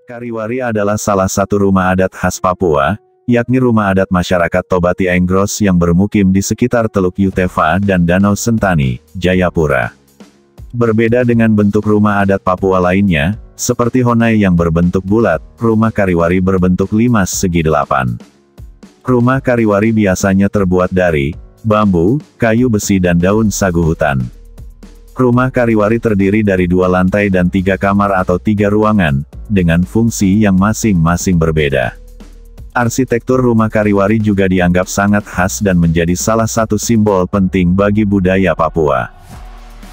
Kariwari adalah salah satu rumah adat khas Papua, yakni rumah adat masyarakat Tobati Enggros yang bermukim di sekitar Teluk Yutefa dan Danau Sentani, Jayapura. Berbeda dengan bentuk rumah adat Papua lainnya, seperti Honai yang berbentuk bulat, rumah Kariwari berbentuk limas segi 8. Rumah Kariwari biasanya terbuat dari bambu, kayu besi dan daun sagu hutan. Rumah Kariwari terdiri dari 2 lantai dan 3 kamar atau 3 ruangan, dengan fungsi yang masing-masing berbeda. Arsitektur rumah Kariwari juga dianggap sangat khas dan menjadi salah satu simbol penting bagi budaya Papua.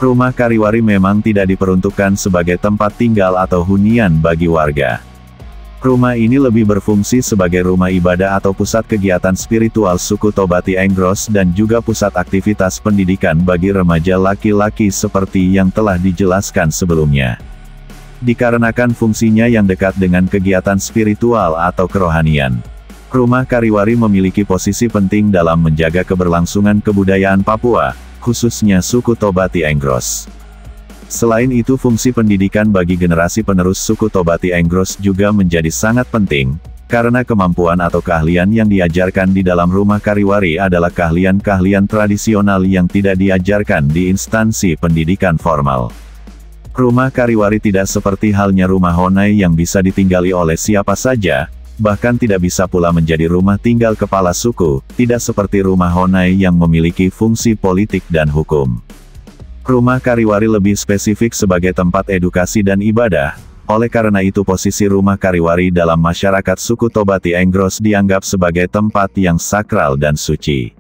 Rumah Kariwari memang tidak diperuntukkan sebagai tempat tinggal atau hunian bagi warga. Rumah ini lebih berfungsi sebagai rumah ibadah atau pusat kegiatan spiritual suku Tobati Enggros dan juga pusat aktivitas pendidikan bagi remaja laki-laki seperti yang telah dijelaskan sebelumnya. Dikarenakan fungsinya yang dekat dengan kegiatan spiritual atau kerohanian, rumah Kariwari memiliki posisi penting dalam menjaga keberlangsungan kebudayaan Papua, khususnya suku Tobati Enggros. Selain itu fungsi pendidikan bagi generasi penerus suku Tobati Enggros juga menjadi sangat penting, karena kemampuan atau keahlian yang diajarkan di dalam rumah Kariwari adalah keahlian-keahlian tradisional yang tidak diajarkan di instansi pendidikan formal. Rumah Kariwari tidak seperti halnya rumah Honai yang bisa ditinggali oleh siapa saja, bahkan tidak bisa pula menjadi rumah tinggal kepala suku, tidak seperti rumah Honai yang memiliki fungsi politik dan hukum. Rumah Kariwari lebih spesifik sebagai tempat edukasi dan ibadah, oleh karena itu posisi rumah Kariwari dalam masyarakat suku Tobati Enggros dianggap sebagai tempat yang sakral dan suci.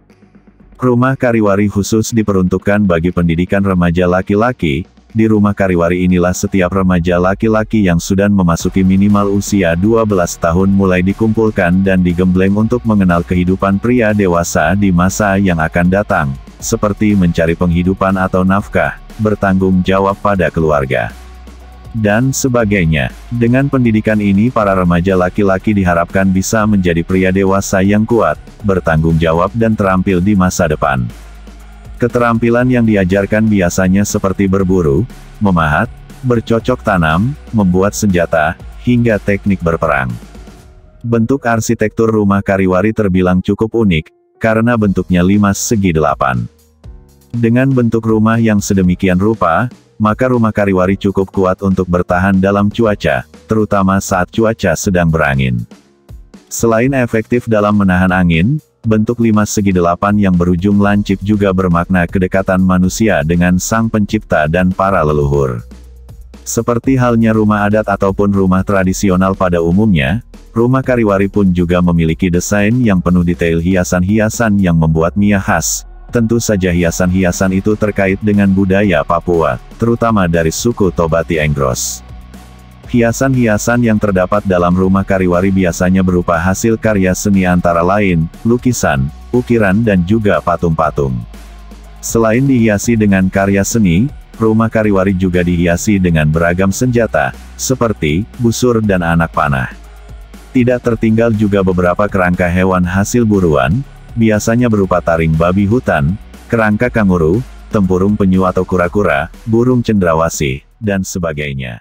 Rumah Kariwari khusus diperuntukkan bagi pendidikan remaja laki-laki. Di rumah Kariwari inilah setiap remaja laki-laki yang sudah memasuki minimal usia 12 tahun mulai dikumpulkan dan digembleng untuk mengenal kehidupan pria dewasa di masa yang akan datang, seperti mencari penghidupan atau nafkah, bertanggung jawab pada keluarga, dan sebagainya. Dengan pendidikan ini para remaja laki-laki diharapkan bisa menjadi pria dewasa yang kuat, bertanggung jawab dan terampil di masa depan. Keterampilan yang diajarkan biasanya seperti berburu, memahat, bercocok tanam, membuat senjata, hingga teknik berperang. Bentuk arsitektur rumah Kariwari terbilang cukup unik, karena bentuknya limas segi 8. Dengan bentuk rumah yang sedemikian rupa, maka rumah Kariwari cukup kuat untuk bertahan dalam cuaca, terutama saat cuaca sedang berangin. Selain efektif dalam menahan angin, bentuk limas segi 8 yang berujung lancip juga bermakna kedekatan manusia dengan Sang Pencipta dan para leluhur. Seperti halnya rumah adat ataupun rumah tradisional pada umumnya, rumah Kariwari pun juga memiliki desain yang penuh detail hiasan-hiasan yang membuatnya khas. Tentu saja hiasan-hiasan itu terkait dengan budaya Papua, terutama dari suku Tobati Enggros. Hiasan-hiasan yang terdapat dalam rumah Kariwari biasanya berupa hasil karya seni antara lain, lukisan, ukiran dan juga patung-patung. Selain dihiasi dengan karya seni, rumah Kariwari juga dihiasi dengan beragam senjata, seperti busur dan anak panah. Tidak tertinggal juga beberapa kerangka hewan hasil buruan, biasanya berupa taring babi hutan, kerangka kanguru, tempurung penyu atau kura-kura, burung cendrawasih, dan sebagainya.